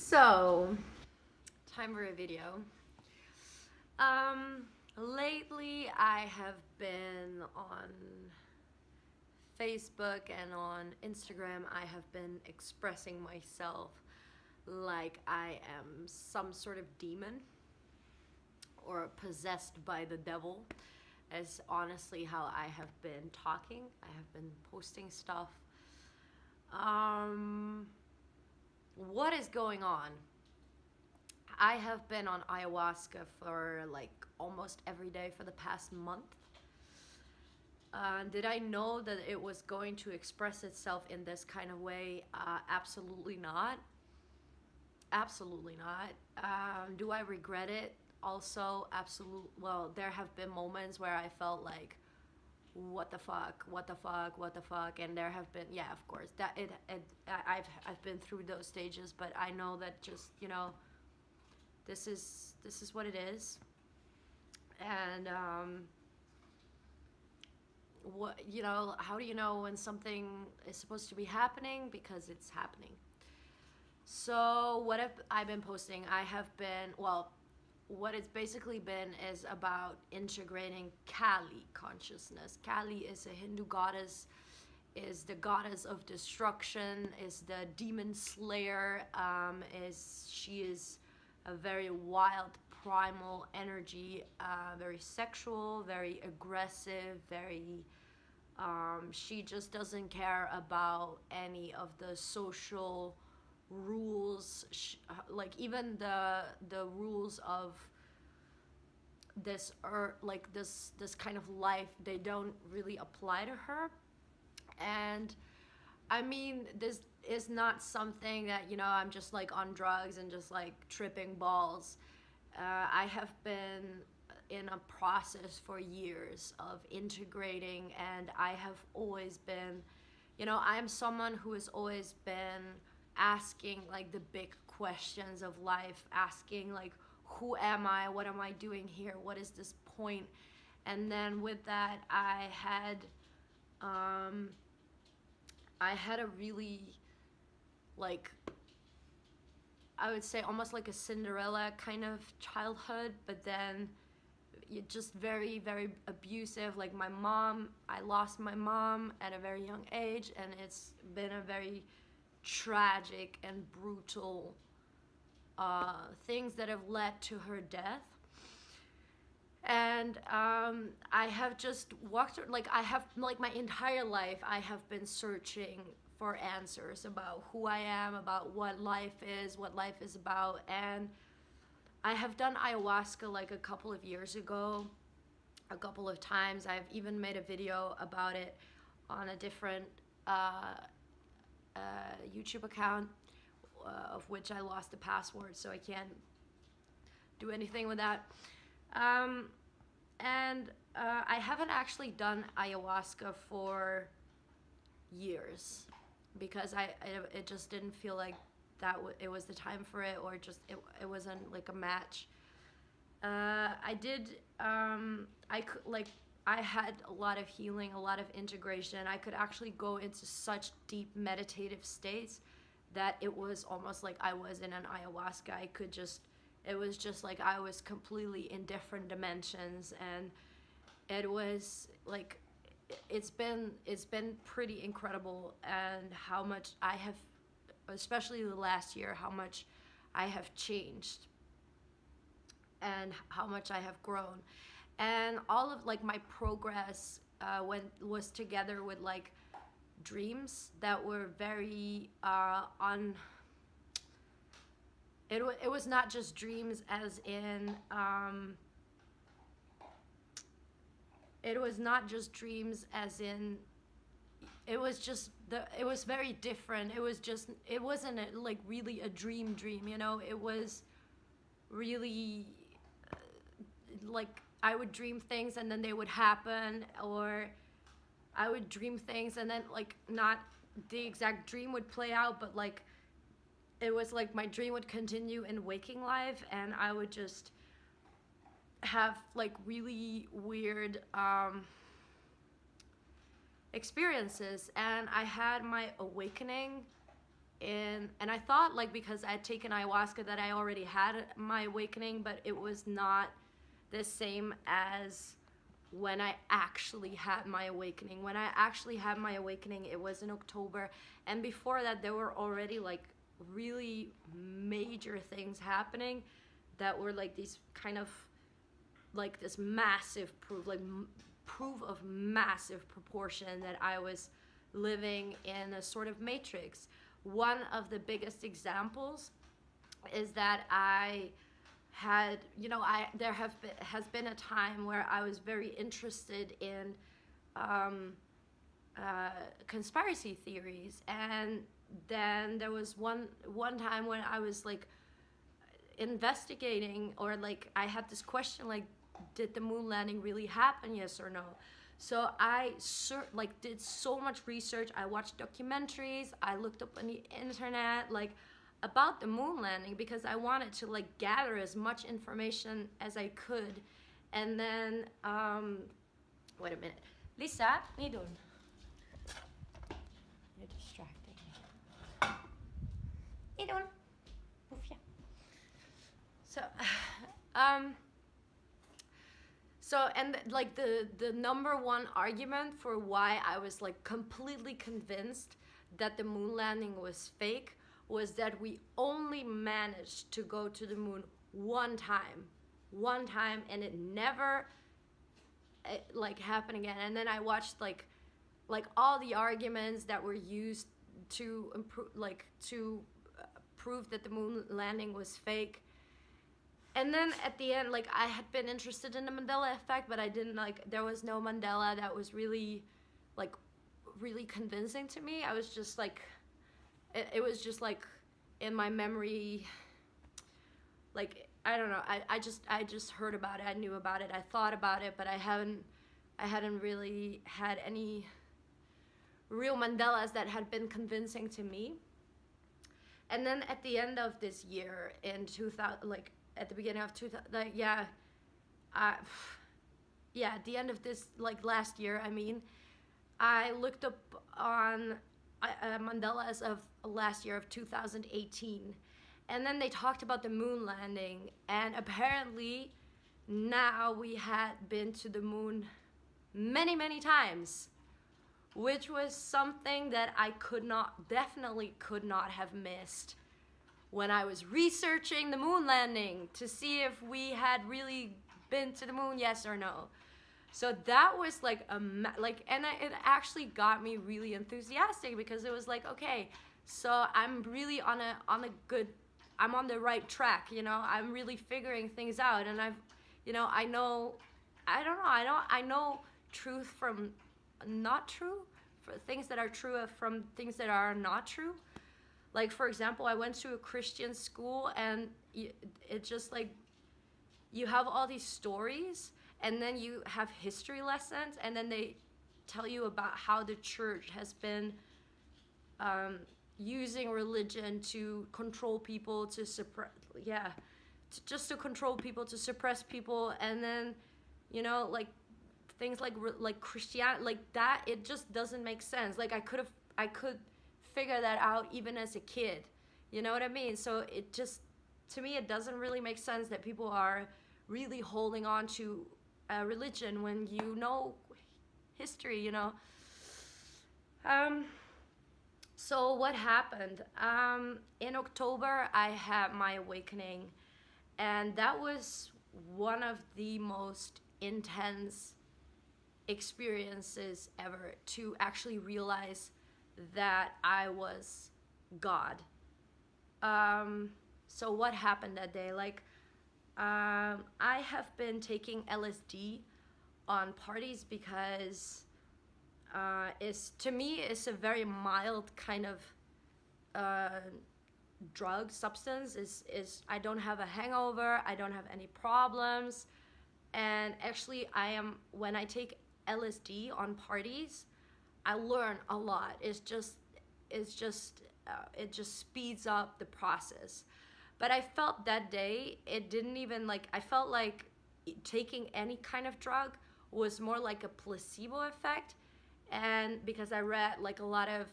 So, time for a video. Lately I have been on Facebook and on Instagram. I have been expressing myself like I am some sort of demon or possessed by the devil, as honestly how I have been talking. I have been posting stuff. What is going on? I have been on ayahuasca for like almost every day for the past month. Did I know that it was going to express itself in this kind of way? Absolutely not. Absolutely not. Do I regret it? Also, absolutely. Well, there have been moments where I felt like, what the fuck, what the fuck, what the fuck, and there have been, yeah, of course, that I've been through those stages, but I know that just this is what it is, and what how do you know when something is supposed to be happening? Because it's happening. So what have I been posting? I have been, well, what it's basically been is about integrating Kali consciousness. Kali is a Hindu goddess, is the goddess of destruction, is the demon slayer. She is a very wild, primal energy, very sexual, very aggressive, very. She just doesn't care about any of the social rules, like even the rules of this, or like this kind of life, they don't really apply to her. And I mean, this is not something that I'm just like on drugs and just like tripping balls. I have been in a process for years of integrating, and I have always been, I'm someone who has always been asking like the big questions of life, asking like, who am I? What am I doing here? What is this point? And then with that, I had a really, like, I would say almost like a Cinderella kind of childhood, but then just very, very abusive. Like my mom, I lost my mom at a very young age, and it's been a very tragic and brutal things that have led to her death. And I have just walked through, like I have, like my entire life, I have been searching for answers about who I am, about what life is about. And I have done ayahuasca like a couple of years ago, a couple of times. I've even made a video about it on a different YouTube account, of which I lost the password, so I can't do anything with that. And I haven't actually done ayahuasca for years because it just didn't feel like it was the time for it, or just it wasn't like a match. I did I had a lot of healing, a lot of integration. I could actually go into such deep meditative states that it was almost like I was in an ayahuasca. It was just like I was completely in different dimensions, and it was like it's been pretty incredible. And how much I have, especially the last year, how much I have changed and how much I have grown. And all of like my progress was together with like dreams that were very it was not just dreams as in it was not just dreams as in it was just it was very different. It wasn't like really a dream, it was really like I would dream things and then they would happen, or I would dream things and then like not the exact dream would play out, but like it was like my dream would continue in waking life, and I would just have like really weird experiences. And I had my awakening and I thought like because I had taken ayahuasca that I already had my awakening, but it was not the same as when I actually had my awakening. When I actually had my awakening, it was in October, and before that there were already like really major things happening that were like these kind of like this massive proof, like proof of massive proportion that I was living in a sort of matrix. One of the biggest examples is that I had, there has been a time where I was very interested in um, conspiracy theories, and then there was one time when I was like investigating, or like I had this question like, did the moon landing really happen, yes or no? So I did so much research. I watched documentaries, I looked up on the internet like about the moon landing, because I wanted to like gather as much information as I could. And then wait a minute, Lisa, what are you doing? You're distracting me. What are you doing? Oof, yeah. So and like the number one argument for why I was like completely convinced that the moon landing was fake was that we only managed to go to the moon one time, and it never like happened again. And then I watched like all the arguments that were used to prove that the moon landing was fake. And then at the end, like I had been interested in the Mandela effect, but I didn't like, there was no Mandela that was really convincing to me. I was just like, it was just like in my memory, like, I don't know, I just heard about it, I knew about it, I thought about it, but I hadn't really had any real Mandelas that had been convincing to me. And then at the end of this year, in 2000, like at the beginning of 2000, like, at the end of this, like last year, I mean, I looked up on Mandelas of last year of 2018, and then they talked about the moon landing, and apparently now we had been to the moon many times, which was something that I definitely could not have missed when I was researching the moon landing to see if we had really been to the moon, yes or no. So that was like and it actually got me really enthusiastic, because it was like, okay, so I'm really on the right track, I'm really figuring things out, and I know truth from not true, for things that are true from things that are not true. Like, for example, I went to a Christian school, and it just like, you have all these stories, and then you have history lessons, and then they tell you about how the church has been using religion to control people, to suppress, just to control people, to suppress people, and then, like things like Christianity, like that, it just doesn't make sense. Like I could figure that out even as a kid, you know what I mean? So it just, to me, it doesn't really make sense that people are really holding on to religion when you know history, So what happened? In October, I had my awakening, and that was one of the most intense experiences ever, to actually realize that I was God. So what happened that day? Like, I have been taking LSD on parties because to me it's a very mild kind of drug substance. Is I don't have a hangover, I don't have any problems, and actually when I take LSD on parties, I learn a lot. It just speeds up the process. But I felt that day, it didn't even like, I felt like taking any kind of drug was more like a placebo effect. And because I read like a lot of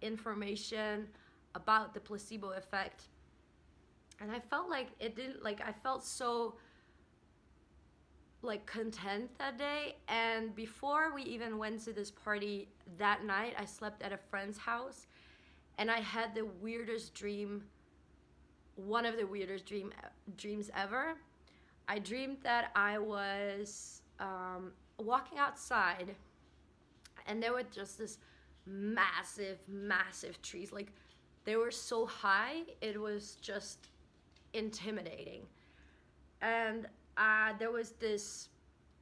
information about the placebo effect. And I felt like it didn't, like, I felt so like content that day. And before we even went to this party that night, I slept at a friend's house, and I had the weirdest dream, one of the weirdest dreams ever. I dreamed that I was walking outside, and there were just this massive trees. Like, they were so high, it was just intimidating. And there was this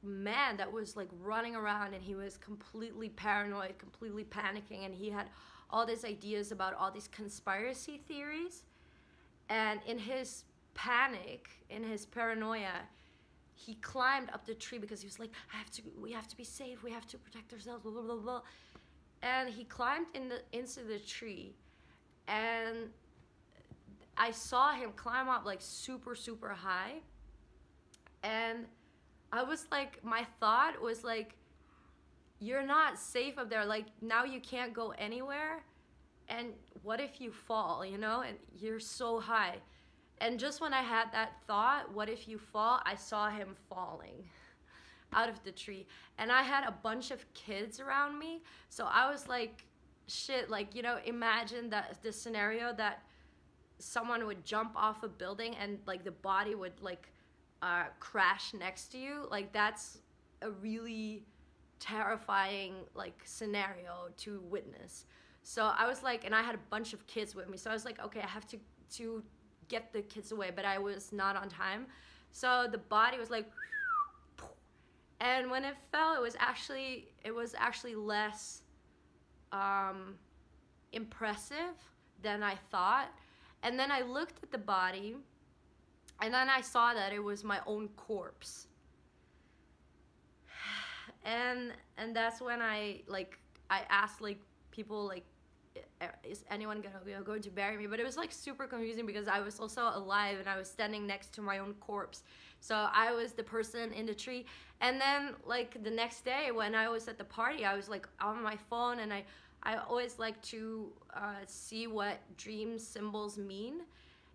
man that was like running around, and he was completely paranoid, completely panicking, and he had all these ideas about all these conspiracy theories. And in his panic, in his paranoia, he climbed up the tree because he was like, we have to be safe, we have to protect ourselves, blah blah blah blah. And he climbed into the tree, and I saw him climb up like super high. And I was like, my thought was like, you're not safe up there. Like, now you can't go anywhere. And what if you fall, you know? And you're so high. And just when I had that thought, what if you fall? I saw him falling out of the tree. And I had a bunch of kids around me. So I was like, shit, like, you know, imagine that the scenario that someone would jump off a building and like the body would like crash next to you. Like, that's a really terrifying like scenario to witness. So I was like, and I had a bunch of kids with me, so I was like, okay, I have to get the kids away, but I was not on time. So the body was like, and when it fell, it was actually less impressive than I thought. And then I looked at the body, and then I saw that it was my own corpse. And that's when I asked like people, like, is anyone going to bury me? But it was like super confusing because I was also alive and I was standing next to my own corpse. So I was the person in the tree. And then like the next day when I was at the party, I was like on my phone, and I always like to see what dream symbols mean.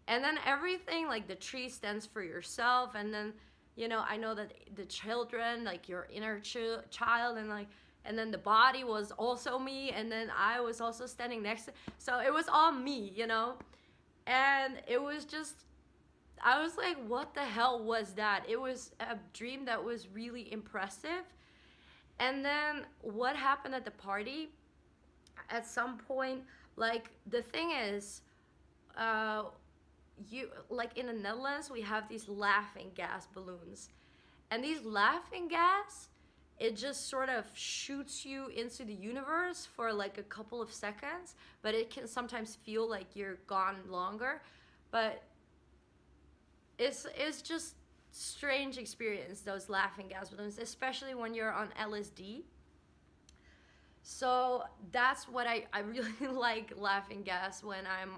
And then everything, like the tree stands for yourself, and then, you know, I know that the children, like your inner child, and like, and then the body was also me, and then I was also standing next to, so it was all me, you know. And it was just, I was like, what the hell was that? It was a dream that was really impressive. And then what happened at the party, at some point, like, the thing is, you, like, in the Netherlands, we have these laughing gas balloons, and these laughing gas, it just sort of shoots you into the universe for like a couple of seconds, but it can sometimes feel like you're gone longer. But it's just strange experience, those laughing gas balloons, especially when you're on LSD. So that's what I really like laughing gas when I'm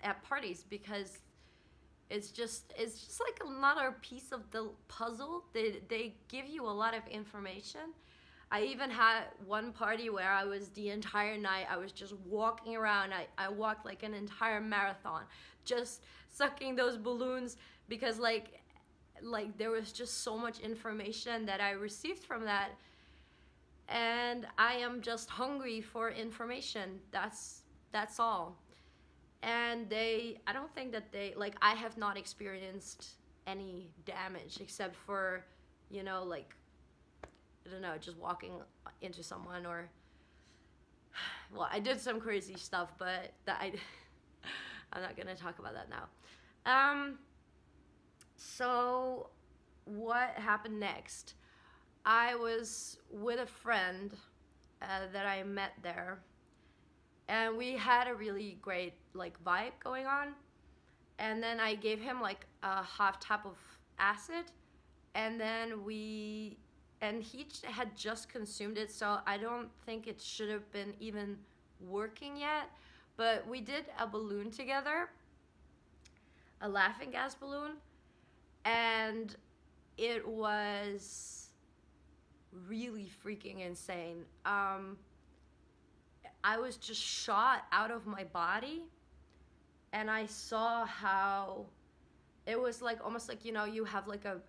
at parties, because it's just like another piece of the puzzle. They give you a lot of information. I even had one party where I was the entire night, I was just walking around. I walked like an entire marathon, just sucking those balloons, because like there was just so much information that I received from that. And I am just hungry for information. That's all. And I don't think that like, I have not experienced any damage except for, you know, like, I don't know, just walking into someone, or, well, I did some crazy stuff, but I'm not gonna talk about that now. So what happened next? I was with a friend that I met there, and we had a really great like vibe going on. And then I gave him like a half tap of acid, and then he had just consumed it, so I don't think it should have been even working yet. But we did a balloon together, a laughing gas balloon, and it was really freaking insane. I was just shot out of my body, and I saw how it was like almost like, you know, you have like a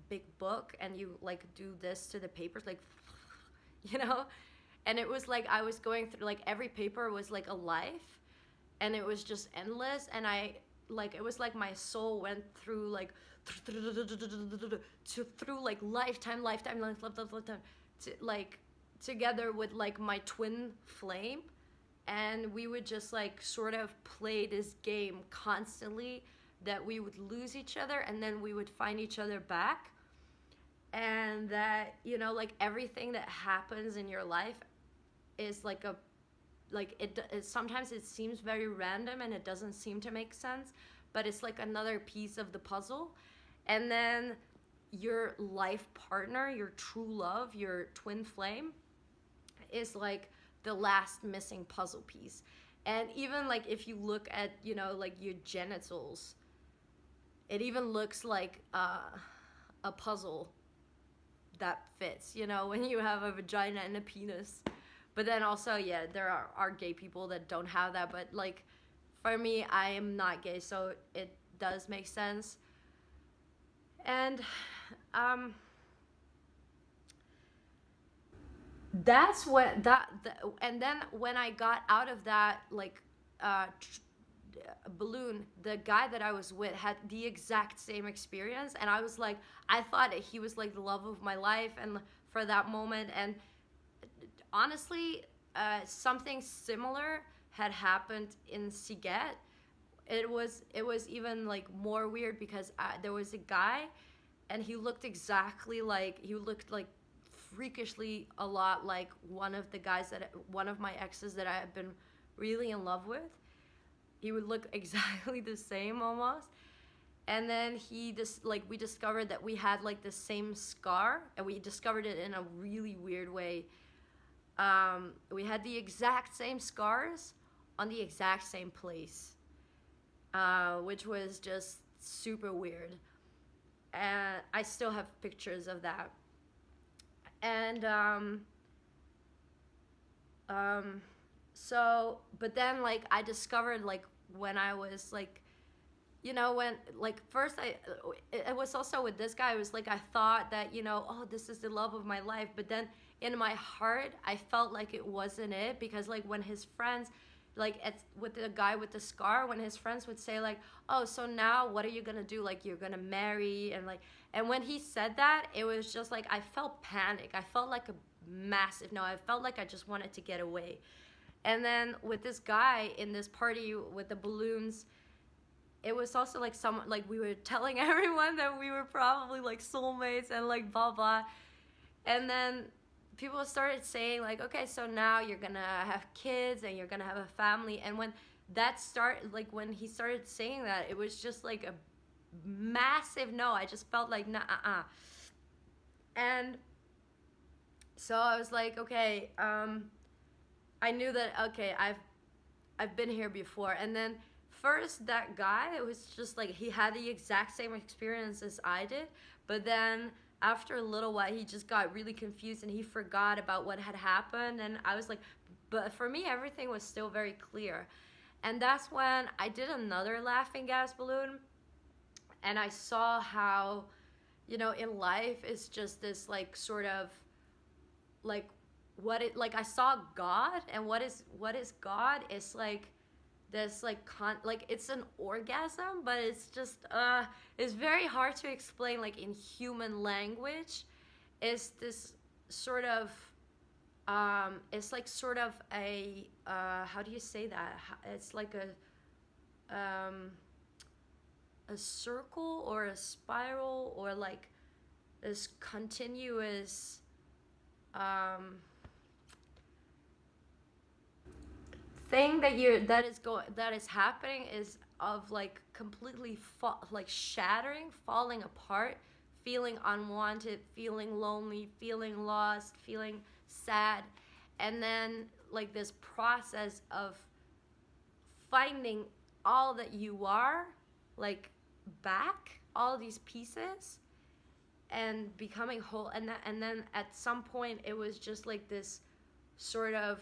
big book and you like do this to the papers, like, you know, and it was like I was going through like every paper was like a life, and it was just endless, and I like it was like my soul went through like through like lifetime to like together with like my twin flame, and we would just like sort of play this game constantly, that we would lose each other and then we would find each other back, and that, you know, like everything that happens in your life is like a like it sometimes it seems very random and it doesn't seem to make sense, but it's like another piece of the puzzle. And then your life partner, your true love, your twin flame is like the last missing puzzle piece. And even like if you look at, you know, like your genitals, it even looks like a puzzle that fits, you know, when you have a vagina and a penis. But then also, yeah, there are gay people that don't have that, but like for me, I am not gay, so it does make sense. And um that's what and then when I got out of that like balloon, the guy that I was with had the exact same experience, and I was like, I thought that he was like the love of my life and for that moment. And honestly, something similar had happened in Siget. It was even like more weird because there was a guy, and he looked like freakishly a lot like one of my exes that I had been really in love with. He would look exactly the same almost. And then he just like we discovered that we had like the same scar, and we discovered it in a really weird way. We had the exact same scars on the exact same place, which was just super weird. And I still have pictures of that. And um, so, but then like I discovered like when I was like, you know, when like first it was also with this guy. It was like I thought that, you know, oh, this is the love of my life, but then in my heart I felt like it wasn't it, because like when his friends like with the guy with the scar, when his friends would say like, oh, so now what are you gonna do, like you're gonna marry, and like, and when he said that, it was just like I felt panic. I felt like a massive no, I felt like I just wanted to get away. And then with this guy in this party with the balloons, it was also like someone like we were telling everyone that we were probably like soulmates and like blah blah. And then people started saying like, okay, so now you're gonna have kids and you're gonna have a family. And when that started, like when he started saying that, it was just like a massive no. I just felt like nah, and so I was like, okay, I knew that, okay, I've been here before. And then first that guy, it was just like he had the exact same experience as I did, but then after a little while he just got really confused and he forgot about what had happened. And I was like, but for me everything was still very clear. And that's when I did another laughing gas balloon, and I saw how, you know, in life it's just this like sort of like what it like I saw God. And what is God is like this like like it's an orgasm, but it's just it's very hard to explain like in human language. It's this sort of it's like sort of a how do you say that, it's like a circle or a spiral, or like this continuous um thing that is happening, is of like completely like shattering, falling apart, feeling unwanted, feeling lonely, feeling lost, feeling sad. And then like this process of finding all that you are, like back, all these pieces, and becoming whole. And then at some point it was just like this sort of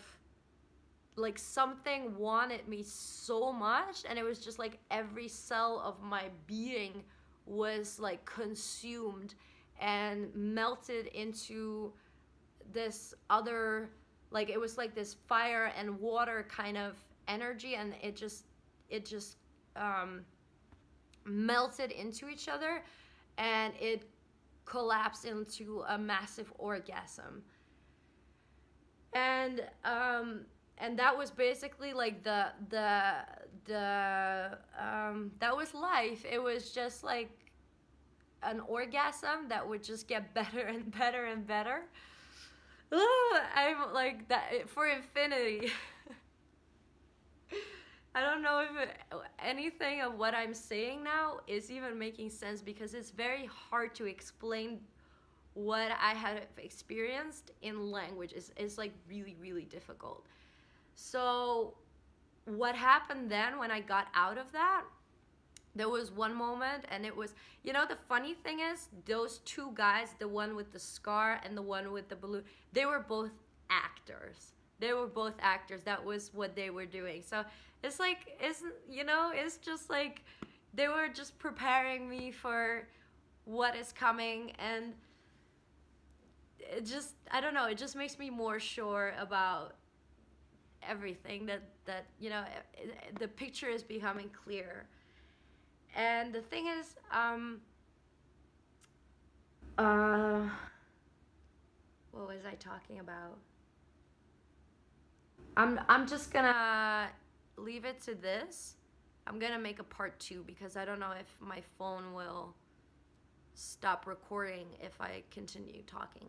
like something wanted me so much, and it was just like every cell of my being was like consumed and melted into this other, like it was like this fire and water kind of energy, and it just melted into each other, and it collapsed into a massive orgasm. And that was basically like the that was life. It was just like an orgasm that would just get better and better and better. I'm like that for infinity. I don't know if anything of what I'm saying now is even making sense, because it's very hard to explain what I had experienced in language. Is like really, really difficult. So what happened then when I got out of that, there was one moment, and it was, the funny thing is, those two guys, the one with the scar and the one with the balloon, they were both actors. They were both actors. That was what they were doing. So it's like, it's just like they were just preparing me for what is coming. And it just, I don't know, it just makes me more sure about everything, that the picture is becoming clear. And the thing is, what was I talking about? I'm just gonna leave it to this. I'm gonna make a part 2, because I don't know if my phone will stop recording if I continue talking.